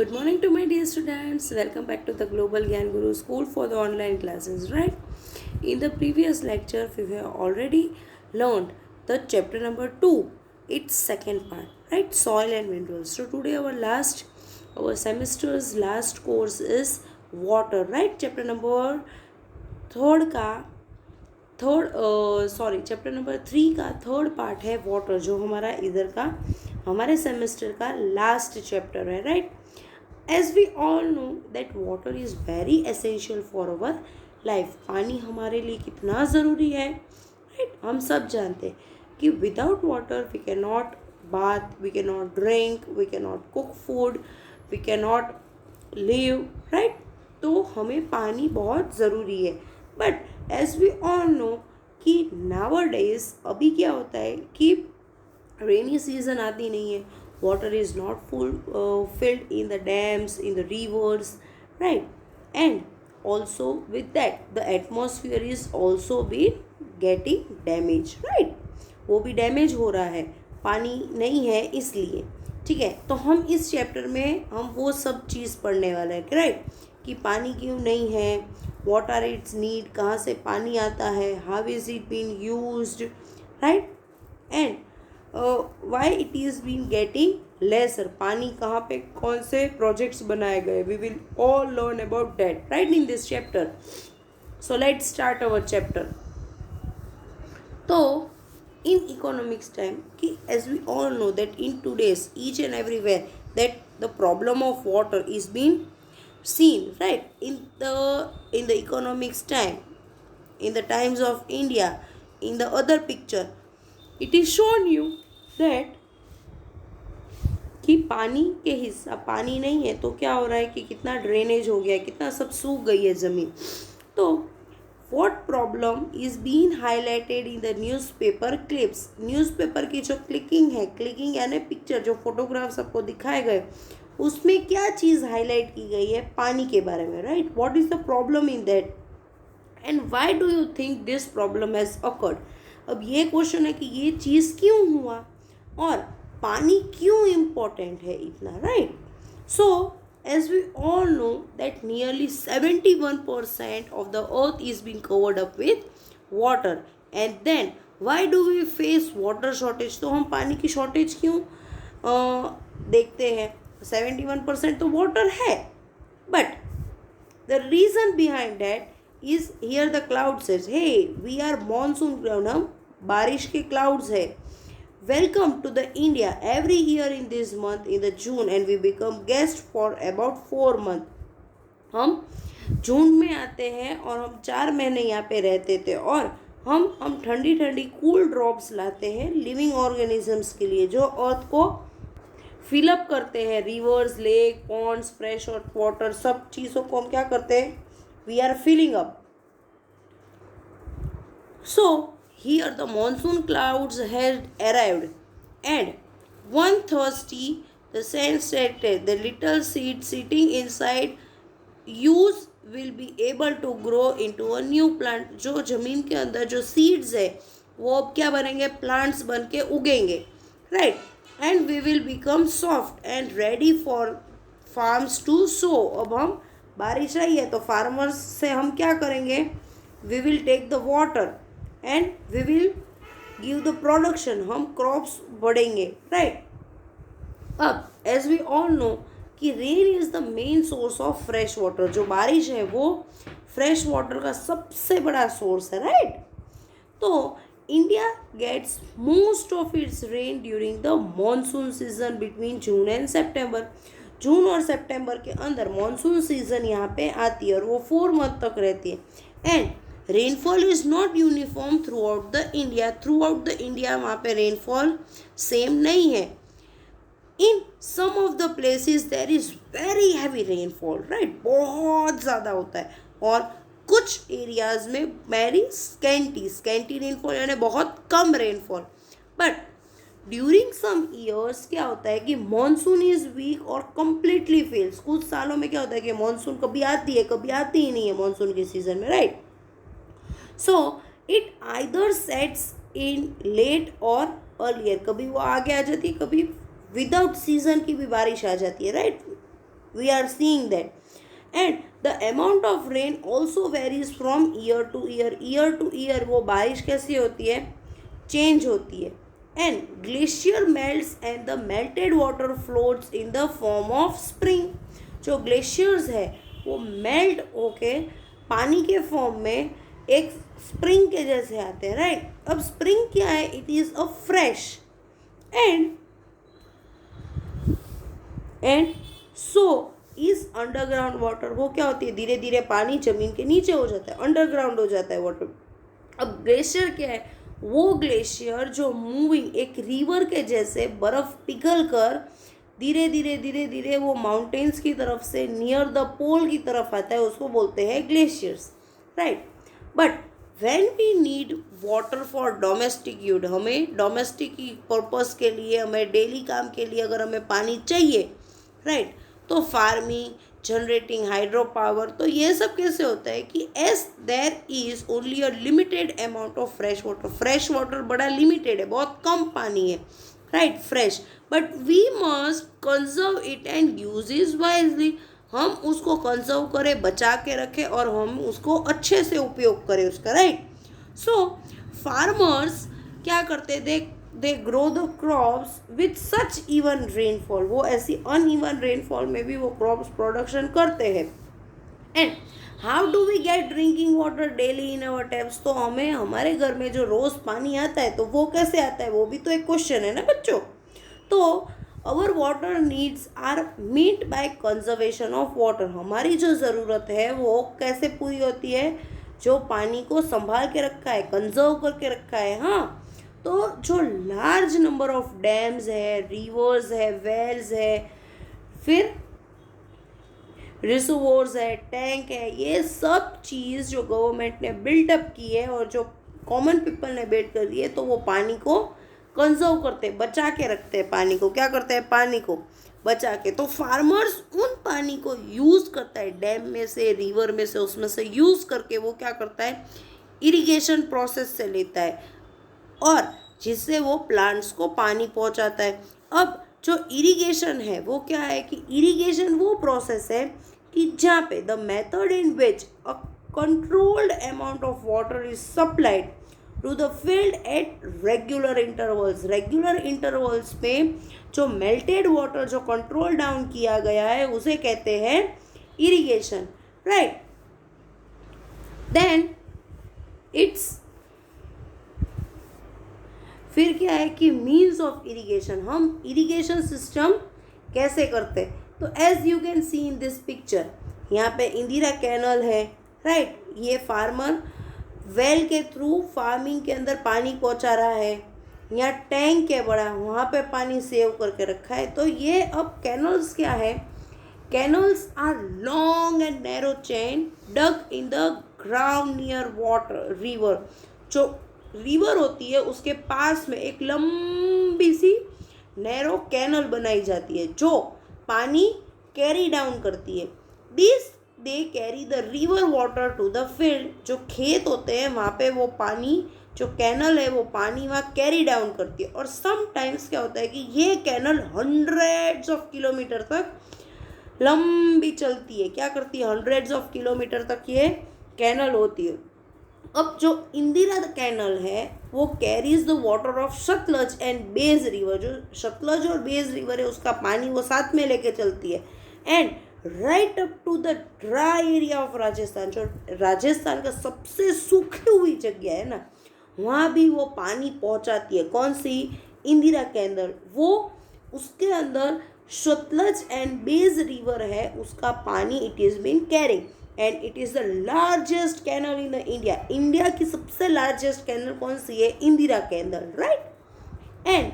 Good morning to my dear students. Welcome back to the Global Gyan Guru School for the online classes, right? In the previous lecture, we have already learned the chapter number 2, its second part, right? Soil and minerals. So today our semester's last course is water, right? Chapter number third का chapter number 3 का third part है water, जो हमारे semester का last chapter है, right? As we all know that water is very essential for our life. पानी हमारे लिए कितना ज़रूरी है, राइट? हम सब जानते हैं कि without water we can not bath, we can not drink, we can not cook food, we can not live, right? तो हमें पानी बहुत ज़रूरी है. But as we all know कि नाउअडेज अभी क्या होता है कि रेनी सीजन आती नहीं है, water is not filled in the dams, in the rivers, right? And also with that the atmosphere is also been getting damaged, right? वो भी डैमेज हो रहा है, पानी नहीं है इसलिए. ठीक है, तो हम इस चैप्टर में हम वो सब चीज़ पढ़ने वाले हैं, राइट? कि पानी क्यों नहीं है, व्हाट आर इट्स नीड, कहाँ से पानी आता है, how is it been used, right? And why it is been getting lesser, पानी कहाँ पे कौन से प्रोजेक्ट्स बनाए गए, we will all learn about that, right, in this chapter. So let's start our chapter. तो इन इकोनॉमिक्स टाइम कि as we all know that in today's each and everywhere that the problem of water is been seen, right? In the economics time, in the times of India, in the other picture, it is shown you that कि पानी के हिस्सा, पानी नहीं है तो क्या हो रहा है कि कितना ड्रेनेज हो गया है, कितना सब सूख गई है ज़मीन. तो what problem is being highlighted in the newspaper clips. Newspaper की जो क्लिकिंग यानी पिक्चर, जो फोटोग्राफ्स आपको दिखाए गए, उसमें क्या चीज़ हाईलाइट की गई है, पानी के बारे में, right? What is the problem in that and why do you think this problem has occurred. अब ये क्वेश्चन है कि ये चीज़ क्यों हुआ और पानी क्यों इम्पोर्टेंट है इतना, right? So as we all know that nearly 71% of the earth is being covered up with water, and then why do we face water shortage. तो हम पानी की शॉर्टेज क्यों देखते हैं. 71% तो वाटर है, but the reason behind that is here the cloud says, hey we are monsoon cloud, हम बारिश के क्लाउड्स है. Welcome to the India every year in this month in the June, and we become guest for about 4 months. हम जून में आते हैं और हम 4 महीने यहाँ पे रहते थे, और हम ठंडी ठंडी कूल ड्रॉप्स लाते हैं लिविंग ऑर्गेनिजम्स के लिए, जो अर्थ को फिलअप करते हैं. Rivers, lake, ponds, fresh water, सब चीज़ों को हम क्या करते हैं, we are filling up. So here the monsoon clouds had arrived, and one thirsty the sense that the little seed sitting inside use will be able to grow into a new plant. जो ज़मीन के अंदर जो seeds है वो अब क्या बनेंगे, प्लांट्स बन के उगेंगे, right? And we will become soft and ready for farms to sow. अब हम बारिश आई है तो फार्मर्स से हम क्या करेंगे, we will take the water and we will give the production, हम क्रॉप्स बढ़ेंगे, राइट? अब एज वी ऑल नो कि rain is the main source of fresh water. जो बारिश है वो फ्रेश वाटर का सबसे बड़ा सोर्स है, राइट? तो India gets most of its rain during the monsoon season between June and September. जून और सितंबर के अंदर मॉनसून सीजन यहाँ पे आती है और वो 4 मंथ तक रहती है. And rainfall is not uniform throughout the India. वहाँ पे रेनफॉल सेम नहीं है. In some of the places there is very heavy rainfall, right? बहुत ज़्यादा होता है, और कुछ एरियाज में वेरी स्कैंटी रेनफॉल यानी बहुत कम rainfall. But during some years क्या होता है कि मॉनसून इज़ वीक और कम्प्लीटली फेल्स. कुछ सालों में क्या होता है कि मॉनसून कभी आती है, कभी आती ही नहीं है मॉनसून के सीजन में, right? So it either sets in late or earlier. कभी वो आगे आ जाती है, कभी विदाउट सीजन की भी बारिश आ जाती है, right? We are seeing that. And the amount of rain also varies from year to year. Year to year वो बारिश कैसी होती है, चेंज होती है. And glacier melts and the melted water floats in the form of spring. जो glaciers है वो मेल्ट होके पानी के फॉर्म में एक स्प्रिंग के जैसे आते हैं, राइट. अब स्प्रिंग क्या है, it is a fresh and so is underground water. वो क्या होती है, धीरे धीरे पानी जमीन के नीचे हो जाता है, अंडरग्राउंड हो जाता है वाटर. अब ग्लेशियर क्या है, वो ग्लेशियर जो मूविंग एक रिवर के जैसे बर्फ पिघल कर धीरे धीरे धीरे धीरे वो माउंटेन्स की तरफ से नियर द पोल की तरफ आता है, उसको बोलते हैं glaciers, right. But when we need water for domestic use, हमें डोमेस्टिक पर्पस के लिए, हमें डेली काम के लिए अगर हमें पानी चाहिए, राइट, तो फार्मिंग, जनरेटिंग हाइड्रो पावर, तो ये सब कैसे होता है कि as there is only a limited amount of fresh water बड़ा लिमिटेड है, बहुत कम पानी है, right, fresh, but we must conserve it and use is wisely. हम उसको कंजर्व करें, बचा के रखें और हम उसको अच्छे से उपयोग करें उसका, राइट. सो फार्मर्स क्या करते हैं, they grow the crops with such even rainfall. वो ऐसी अनइवन रेनफॉल में भी वो क्रॉप्स प्रोडक्शन करते हैं. And how do we get drinking water daily in our taps. तो हमें हमारे घर में जो रोज़ पानी आता है तो वो कैसे आता है, वो भी तो एक क्वेश्चन है ना बच्चों. तो our water needs are meet by conservation of water. हमारी जो ज़रूरत है वो कैसे पूरी होती है, जो पानी को संभाल के रखा है, कंजर्व करके रखा है. हाँ, तो जो लार्ज नंबर ऑफ डैम्स है, रिवर्स है, वेल्स है, फिर रिसर्वोर्स है, टैंक है, ये सब चीज़ जो गवर्नमेंट ने बिल्टअप की है और जो कॉमन पीपल ने बिल्ड कर दी है, तो वो पानी को कंजर्व करते हैं, बचा के रखते हैं. पानी को क्या करते हैं, पानी को बचा के. तो फार्मर्स उन पानी को यूज़ करता है, डैम में से, रिवर में से, उसमें से यूज़ करके वो क्या करता है, इरिगेशन प्रोसेस से लेता है और जिससे वो प्लांट्स को पानी पहुंचाता है. अब जो इरिगेशन है वो क्या है कि इरिगेशन वो प्रोसेस है कि जहाँ पे the method in which a controlled amount of water is supplied to the field at regular intervals. Regular intervals पे जो मेल्टेड वाटर जो कंट्रोल डाउन किया गया है उसे कहते हैं इरिगेशन, राइट. देन इट्स फिर क्या है कि मीन्स ऑफ इरिगेशन, हम इरिगेशन सिस्टम कैसे करते हैं. तो as you can see in this picture, यहाँ पे इंदिरा कैनल है, राइट. ये फार्मर वेल के थ्रू फार्मिंग के अंदर पानी पहुँचा रहा है. यहाँ टैंक है बड़ा, वहाँ पे पानी सेव करके रखा है. तो ये अब कैनल्स क्या है, canals are long and narrow chain dug in the ground near water river. जो रिवर होती है उसके पास में एक लंबी सी नैरो कैनल बनाई जाती है जो पानी कैरी डाउन करती है. This they carry the river water to the field. जो खेत होते हैं वहाँ पे वो पानी, जो कैनल है वो पानी वहाँ कैरी डाउन करती है. और समटाइम्स क्या होता है कि ये कैनल हंड्रेड्स ऑफ किलोमीटर तक लंबी चलती है. क्या करती है, हंड्रेड्स ऑफ किलोमीटर तक ये कैनल होती है. अब जो इंदिरा कैनल है वो carries the water of Sutlej and Beas river. जो सतलज और बेज रिवर है उसका पानी वो साथ में लेके चलती है. And right up to the dry area of Rajasthan. जो राजस्थान का सबसे सूखी हुई जगह है ना, वहाँ भी वो पानी पहुँचाती है. कौन सी, इंदिरा कैनल. वो उसके अंदर सतलज एंड बेज रिवर है, उसका पानी it is been carrying and it is the largest canal in the India. India की सबसे लार्जेस्ट कैनल कौन सी है, Indira canal, right. And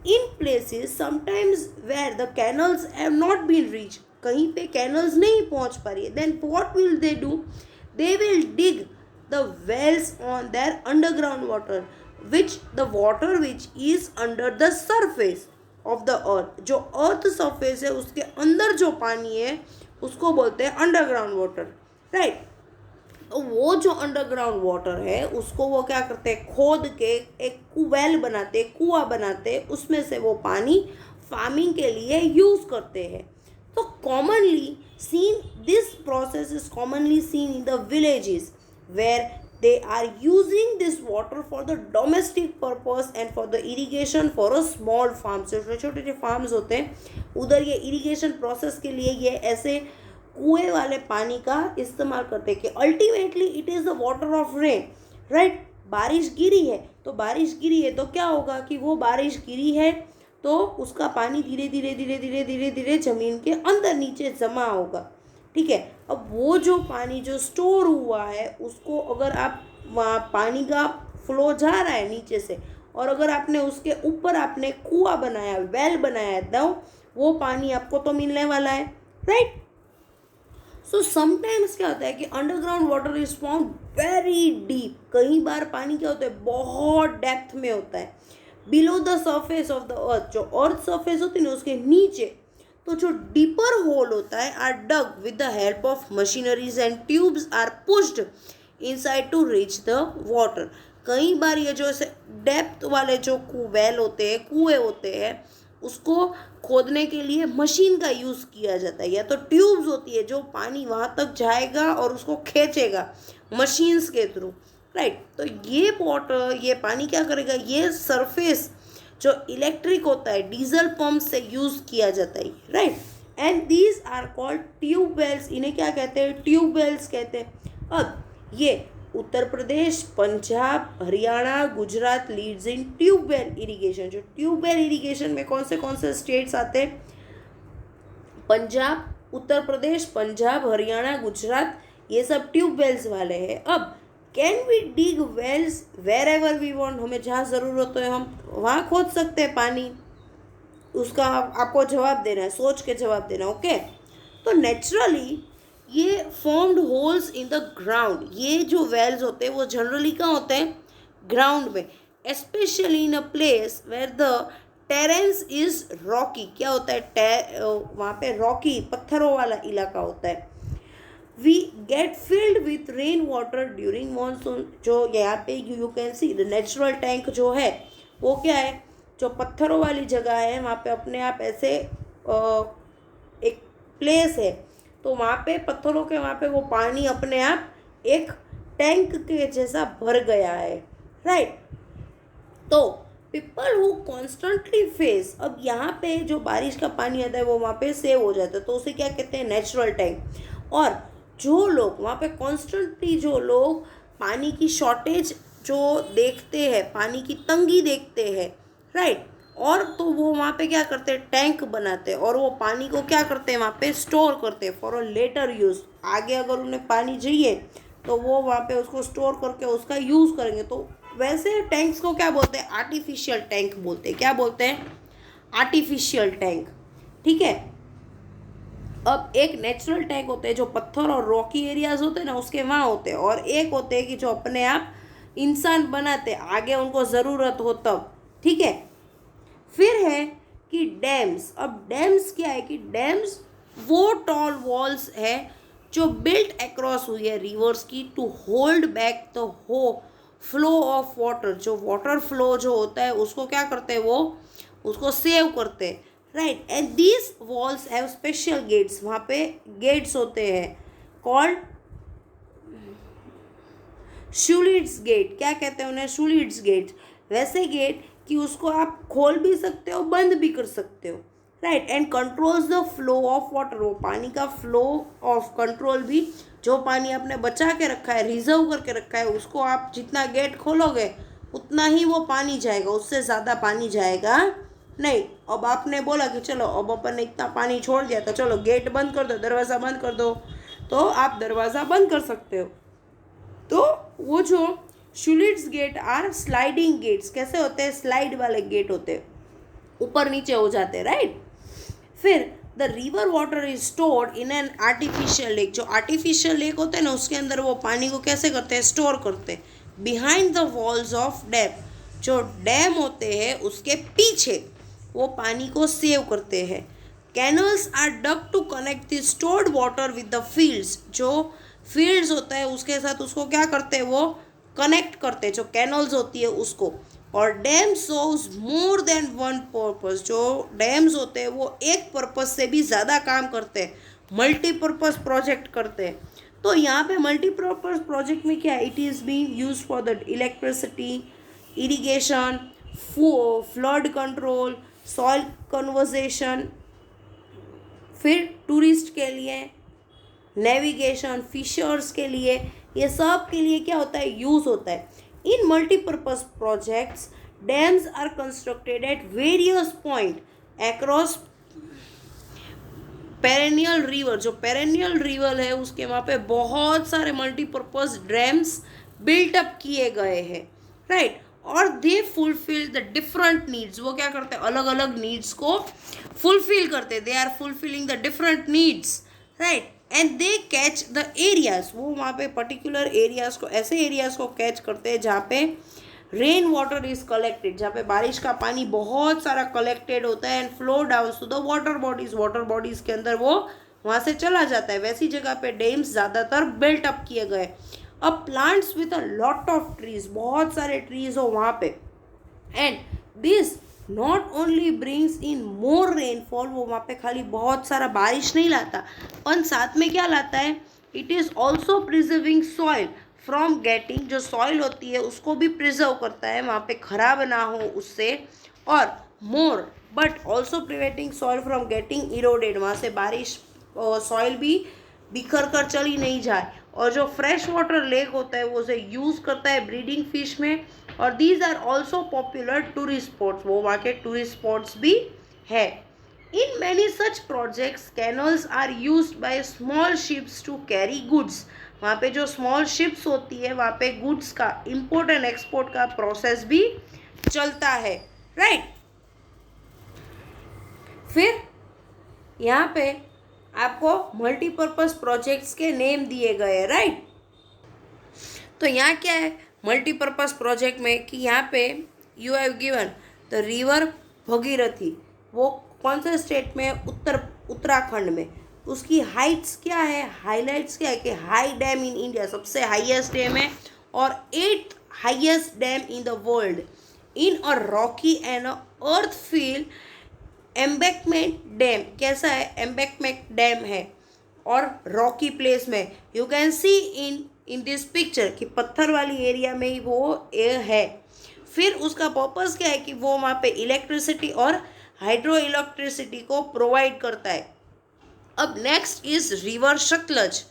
in places sometimes where the canals have not been reach, कहीं पे कैनल्स नहीं पहुंच पा रही है, then what will they do, they will dig the wells on there underground water which the water which is under the surface of the earth. जो earth surface है उसके अंदर जो पानी है उसको बोलते हैं अंडरग्राउंड वाटर, राइट. तो वो जो अंडरग्राउंड वाटर है उसको वो क्या करते हैं, खोद के एक वेल बनाते, कुआं बनाते, उसमें से वो पानी फार्मिंग के लिए यूज़ करते हैं. तो commonly seen, this process is commonly seen in the villages where they are using this water for the domestic purpose and for the irrigation for a small farm. So छोटे छोटे farms होते हैं उधर ये irrigation process के लिए ये ऐसे कुएं वाले पानी का इस्तेमाल करते हैं कि ultimately it is the water of rain, right. बारिश गिरी है तो क्या होगा कि वो बारिश गिरी है तो उसका पानी धीरे धीरे धीरे धीरे धीरे धीरे ज़मीन के अंदर नीचे जमा होगा, ठीक है. अब वो जो पानी जो स्टोर हुआ है उसको अगर आप वहाँ पानी का फ्लो जा रहा है नीचे से और अगर आपने उसके ऊपर आपने कुआं बनाया, वेल बनाया, तो वो पानी आपको तो मिलने वाला है, राइट. सो समटाइम्स क्या होता है कि underground water is found very deep. कई बार पानी क्या होता है बहुत डेप्थ में होता है, below the surface of the earth. जो अर्थ सरफेस होती है ना उसके नीचे, तो जो डीपर होल होता है are dug with the help of machineries and tubes are pushed inside to reach the water. कई बार ये जो ऐसे डेप्थ वाले जो वेल होते हैं, कुएं होते हैं, उसको खोदने के लिए मशीन का यूज़ किया जाता है या तो ट्यूब्स होती है जो पानी वहाँ तक जाएगा और उसको खींचेगा मशीन्स के थ्रू, राइट. तो ये वाटर, ये पानी क्या करेगा, ये सरफेस जो इलेक्ट्रिक होता है डीजल पंप से यूज़ किया जाता है, right. And these are called tubewells. इन्हें क्या कहते हैं, ट्यूबवेल्स कहते हैं. अब ये Uttar Pradesh, Punjab, Haryana, Gujarat leads in tubewell irrigation. जो ट्यूबवेल इरिगेशन में कौन से स्टेट्स आते हैं, पंजाब, उत्तर प्रदेश, पंजाब, हरियाणा, गुजरात, ये सब ट्यूबवेल्स वाले हैं. अब can we dig wells wherever we want. हमें जहाँ ज़रूरत हो हम वहाँ खोद सकते हैं पानी. उसका आपको जवाब देना है, सोच के जवाब देना, ओके. तो नेचुरली ये formed holes in the ground. ये जो वेल्स होते हैं वो जनरली कहाँ होते हैं, ग्राउंड में. Specially in a place where the terrains is rocky. क्या होता है, वहाँ पे रॉकी पत्थरों वाला इलाका होता है. We get filled with rain water during monsoon. जो यहाँ पे you can see the natural tank जो है वो क्या है, जो पत्थरों वाली जगह है वहाँ पे अपने आप ऐसे एक प्लेस है तो वहाँ पे पत्थरों के वहाँ पे वो पानी अपने आप एक टैंक के जैसा भर गया है, राइट. तो पीपल हु कॉन्स्टेंटली फेस, अब यहाँ पे जो बारिश का पानी आता है वो वहाँ पे सेव हो जाता है तो उसे क्या कहते हैं, नेचुरल टैंक. और जो लोग वहाँ पे कॉन्स्टेंटली, जो लोग पानी की शॉर्टेज जो देखते हैं, पानी की तंगी देखते हैं, राइट, और तो वो वहाँ पे क्या करते हैं, टैंक बनाते हैं और वो पानी को क्या करते हैं, वहाँ पे स्टोर करते हैं फॉर अ लेटर यूज़. आगे अगर उन्हें पानी चाहिए तो वो वहाँ पे उसको स्टोर करके उसका यूज़ करेंगे. तो वैसे टैंक्स को क्या बोलते हैं, आर्टिफिशियल टैंक बोलते हैं. क्या बोलते हैं, आर्टिफिशियल टैंक, ठीक है. अब एक नेचुरल टैंक होते हैं जो पत्थर और रॉकी एरियाज होते हैं ना उसके वहाँ होते हैं, और एक होते हैं कि जो अपने आप इंसान बनाते आगे उनको ज़रूरत हो तब, ठीक है. फिर है कि डैम्स. अब डैम्स क्या है कि डैम्स वो टॉल वॉल्स है जो बिल्ट अक्रॉस हुई है रिवर्स की टू होल्ड बैक द हो फ्लो ऑफ वाटर. जो वाटर फ्लो जो होता है उसको क्या करते हैं, वो उसको सेव करते हैं, राइट. And these walls have special gates. वहाँ पे गेट्स होते हैं कॉल्ड शुलिट्स गेट. क्या कहते हैं उन्हें, शुलिट्स गेट. वैसे गेट कि उसको आप खोल भी सकते हो, बंद भी कर सकते हो, right. And controls the flow of water. वो पानी का फ्लो ऑफ कंट्रोल भी, जो पानी आपने बचा के रखा है, रिजर्व करके रखा है, उसको आप जितना गेट खोलोगे उतना ही वो पानी जाएगा, उससे ज़्यादा पानी जाएगा नहीं. अब आपने बोला कि चलो अब अपन ने इतना पानी छोड़ दिया तो चलो गेट बंद कर दो, दरवाज़ा बंद कर दो, तो आप दरवाज़ा बंद कर सकते हो. तो वो जो शुलिट्स गेट आर स्लाइडिंग गेट्स. कैसे होते हैं, स्लाइड वाले गेट होते हैं, ऊपर नीचे हो जाते हैं, राइट. फिर the river water is stored in an artificial lake. जो आर्टिफिशियल लेक होते हैं ना उसके अंदर वो पानी को कैसे करते हैं, स्टोर करते हैं behind the walls of dam. जो डैम होते हैं उसके पीछे वो पानी को सेव करते हैं. Canals are dug to connect the stored water with the fields. जो फील्ड्स होता है उसके साथ उसको क्या करते हैं, वो कनेक्ट करते हैं. जो कैनल्स होती है उसको और dam serves more than one purpose. जो डैम्स होते हैं वो एक पर्पस से भी ज़्यादा काम करते हैं, मल्टीपर्पज़ प्रोजेक्ट करते हैं। तो यहाँ पे मल्टीपर्पज़ प्रोजेक्ट में क्या है, it is being use for the electricity, irrigation, flood control, soil conversation, फिर टूरिस्ट के लिए, नेविगेशन, फिशर्स के लिए, ये सब के लिए क्या होता है, यूज़ होता है। In multipurpose projects dams are constructed at various point across perennial river. जो पेरेनियल रिवर है उसके वहाँ पे बहुत सारे मल्टीपर्पज़ डैम्स बिल्ट अप किए गए हैं, राइट। और they fulfil the different needs. वो क्या करते हैं, अलग अलग नीड्स को फुलफिल करते हैं। They are fulfilling the different needs, right. And they catch the areas. वो वहाँ पे पर्टिकुलर एरियाज को, ऐसे एरियाज को कैच करते हैं जहाँ पे रेन वाटर इज कलेक्टेड, जहाँ पे बारिश का पानी बहुत सारा कलेक्टेड होता है, and flow down to the water bodies. Water bodies के अंदर वो वहाँ से चला जाता है। वैसी जगह पे डैम्स ज़्यादातर बिल्ट अप किए गए। अब plants with a lot of trees, बहुत सारे ट्रीज हो वहाँ पे, and this not only brings in more rainfall. वो वहाँ पे खाली बहुत सारा बारिश नहीं लाता, पर साथ में क्या लाता है, it is also preserving soil from getting. जो सॉइल होती है उसको भी प्रिजर्व करता है, वहाँ पे खराब ना हो उससे। और more but also preventing soil from getting eroded. वहाँ से बारिश सॉइल भी बिखर कर चली नहीं जाए। और जो फ्रेश वाटर लेक होता है वो उसे यूज़ करता है ब्रीडिंग फिश में। और these are also popular tourist spots. वो वहाँ के टूरिस्ट स्पॉट्स भी है। In many such projects canals are used by small ships to carry goods. वहाँ पे जो स्मॉल शिप्स होती है वहाँ पे गुड्स का इम्पोर्ट एंड एक्सपोर्ट का प्रोसेस भी चलता है, राइट। फिर यहाँ पे आपको मल्टीपर्पज़ प्रोजेक्ट्स के नेम दिए गए हैं, राइट। तो यहाँ क्या है मल्टीपर्पज़ प्रोजेक्ट में कि यहाँ पे you have given the river Bhagirathi. वो कौन से स्टेट में, उत्तराखंड में। उसकी हाइट्स क्या है, हाईलाइट्स क्या है कि हाई डैम इन इंडिया, सबसे हाईएस्ट डैम है, और 8th highest dam in the world. In a Rocky and earth field embankment dam. कैसा है, एम्बैंकमेंट डैम है और रॉकी प्लेस में। You can see in this picture कि पत्थर वाली एरिया में ही वो है। फिर उसका पर्पस क्या है कि वो वहाँ पे इलेक्ट्रिसिटी और हाइड्रो इलेक्ट्रिसिटी को प्रोवाइड करता है। अब next is river Sutlej.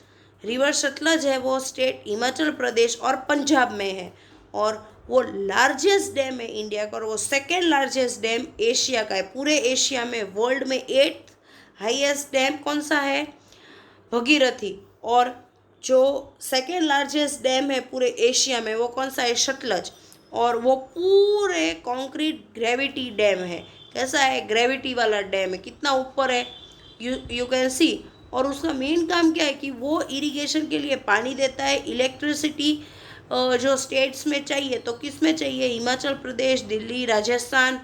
River Sutlej है वो स्टेट हिमाचल प्रदेश और पंजाब में है, और वो लार्जेस्ट डैम है इंडिया का, और वो सेकेंड लार्जेस्ट डैम एशिया का है। पूरे एशिया में, वर्ल्ड में 8th हाईएस्ट डैम कौन सा है, भगीरथी। और जो सेकेंड लार्जेस्ट डैम है पूरे एशिया में वो कौन सा है, सतलज। और वो पूरे कंक्रीट ग्रेविटी डैम है। कैसा है, ग्रेविटी वाला डैम है, कितना ऊपर है, यू कैन सी। और उसका मेन काम क्या है कि वो इरिगेशन के लिए पानी देता है। इलेक्ट्रिसिटी जो स्टेट्स में चाहिए, तो किस में चाहिए, हिमाचल प्रदेश, दिल्ली, राजस्थान,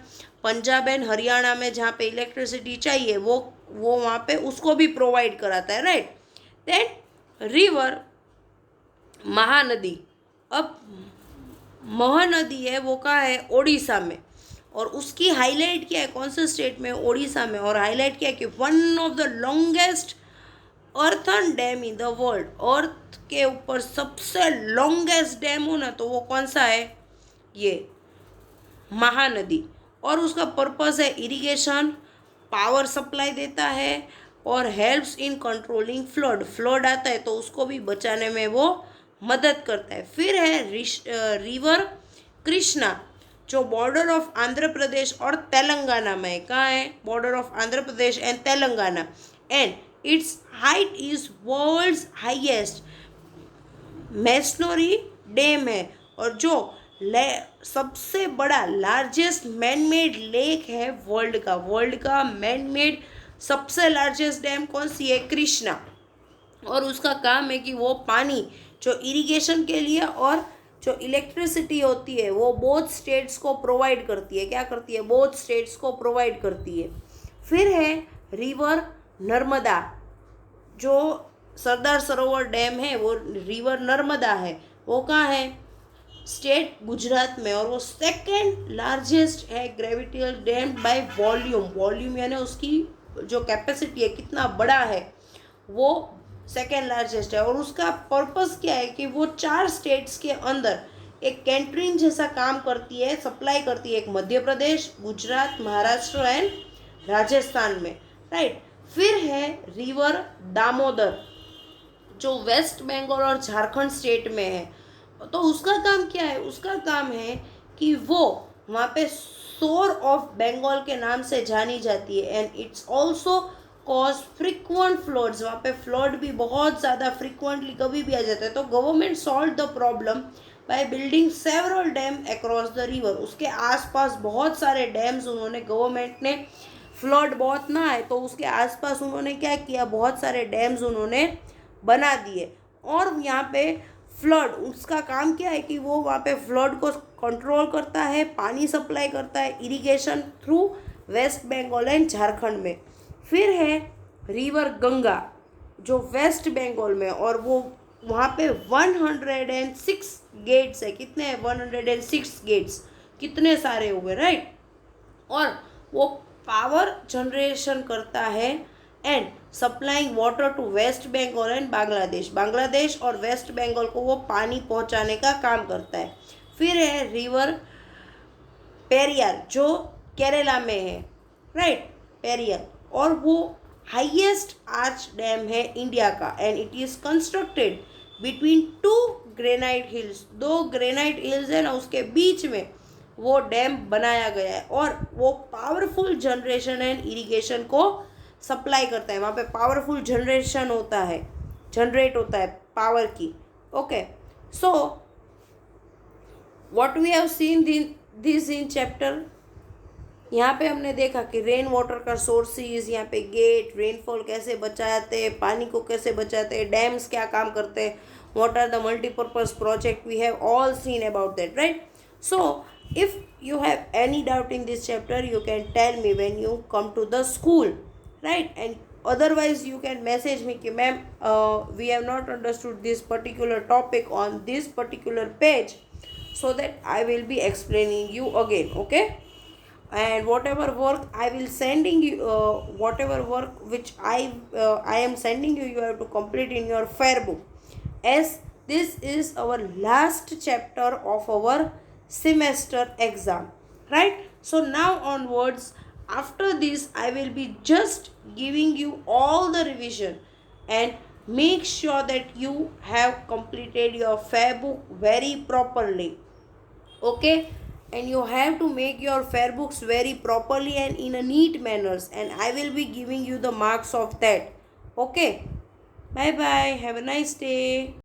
पंजाब एंड हरियाणा में जहाँ पे इलेक्ट्रिसिटी चाहिए वो वहाँ पे उसको भी प्रोवाइड कराता है, राइट। Then river Mahanadi. अब महानदी है वो कहाँ है, ओडिशा में। और उसकी हाईलाइट क्या है, कौन से स्टेट में, ओडिशा में। और हाईलाइट क्या है कि one of the longest earthen dam in the world. Earth के ऊपर सबसे लॉन्गेस्ट डैम हो ना तो वो कौन सा है, ये महानदी। और उसका पर्पस है इरिगेशन, पावर सप्लाई देता है, और helps in controlling flood. Flood आता है तो उसको भी बचाने में वो मदद करता है। फिर है रिवर कृष्णा, जो बॉर्डर ऑफ आंध्र प्रदेश और तेलंगाना में है। कहाँ है, border of Andhra Pradesh and Telangana. And its height is world's highest masonry dam है। और जो सबसे बड़ा लार्जेस्ट मैन मेड लेक है वर्ल्ड का मैन मेड सबसे लार्जेस्ट डैम कौन सी है, कृष्णा। और उसका काम है कि वो पानी जो इरिगेशन के लिए और जो इलेक्ट्रिसिटी होती है वो बोथ स्टेट्स को प्रोवाइड करती है। क्या करती है, बोथ स्टेट्स को प्रोवाइड करती है। फिर है रिवर नर्मदा, जो सरदार सरोवर डैम है वो रिवर नर्मदा है। वो कहाँ है, स्टेट गुजरात में, और वो सेकेंड लार्जेस्ट है ग्रेविटियल डैम बाय वॉल्यूम। वॉल्यूम यानी उसकी जो कैपेसिटी है, कितना बड़ा है, वो सेकेंड लार्जेस्ट है। और उसका पर्पस क्या है कि वो 4 स्टेट्स के अंदर एक कैंट्रीन जैसा काम करती है, सप्लाई करती है, एक मध्य प्रदेश, गुजरात, महाराष्ट्र एंड राजस्थान में, राइट। फिर है रिवर दामोदर, जो वेस्ट बंगाल और झारखंड स्टेट में है। तो उसका काम क्या है, उसका काम है कि वो वहाँ पे सोर ऑफ बंगाल के नाम से जानी जाती है, and it's also cause frequent floods. वहाँ पे फ्लड भी बहुत ज़्यादा फ्रिक्वेंटली कभी भी आ जाता है। तो government solve the problem by building several dam across the river. उसके आसपास बहुत सारे डैम्स उन्होंने, गवर्नमेंट ने, फ्लड बहुत ना आए तो उसके आसपास उन्होंने क्या किया, बहुत सारे डैम्स उन्होंने बना दिए। और यहाँ पे फ्लड, उसका काम क्या है कि वो वहाँ पे फ्लड को कंट्रोल करता है, पानी सप्लाई करता है, irrigation through West Bengal and Jharkhand में। फिर है रिवर गंगा, जो वेस्ट बंगाल में, और वो वहाँ पे 106 गेट्स है। कितने हैं? 106 गेट्स। कितने सारे हुए, राइट। और वो पावर जनरेशन करता है and supplying water to West Bengal and Bangladesh. Bangladesh और वेस्ट बंगाल को वो पानी पहुंचाने का काम करता है। फिर है रिवर पेरियार, जो केरला में है, राइट, पेरियार। और वो हाईएस्ट आर्च डैम है इंडिया का, and it is constructed between 2 granite hills. 2 granite hills है ना, उसके बीच में वो डैम बनाया गया है। और वो पावरफुल जनरेशन एंड इरिगेशन को सप्लाई करता है। वहाँ पे पावरफुल जनरेशन होता है, जनरेट होता है पावर की। Okay, so what we have seen this in chapter. यहाँ पे हमने देखा कि रेन वाटर का सोर्सेज, यहाँ पे गेट, रेनफॉल कैसे बचाते हैं, पानी को कैसे बचाते हैं, डैम्स क्या काम करते हैं, what are the multipurpose project, we have all seen about that, right. So if you have any doubt in this chapter, you can tell me when you come to the school, right? And otherwise you can message me कि ma'am we have not understood this particular topic on this particular page, so that I will be explaining you again, okay? And whatever work I will sending you, whatever work which I am sending you, you have to complete in your fair book, as this is our last chapter of our semester exam, right? So now onwards, after this I will be just giving you all the revision, and make sure that you have completed your fair book very properly, okay? And you have to make your fair books very properly and in a neat manners, and I will be giving you the marks of that, okay? Bye bye, have a nice day.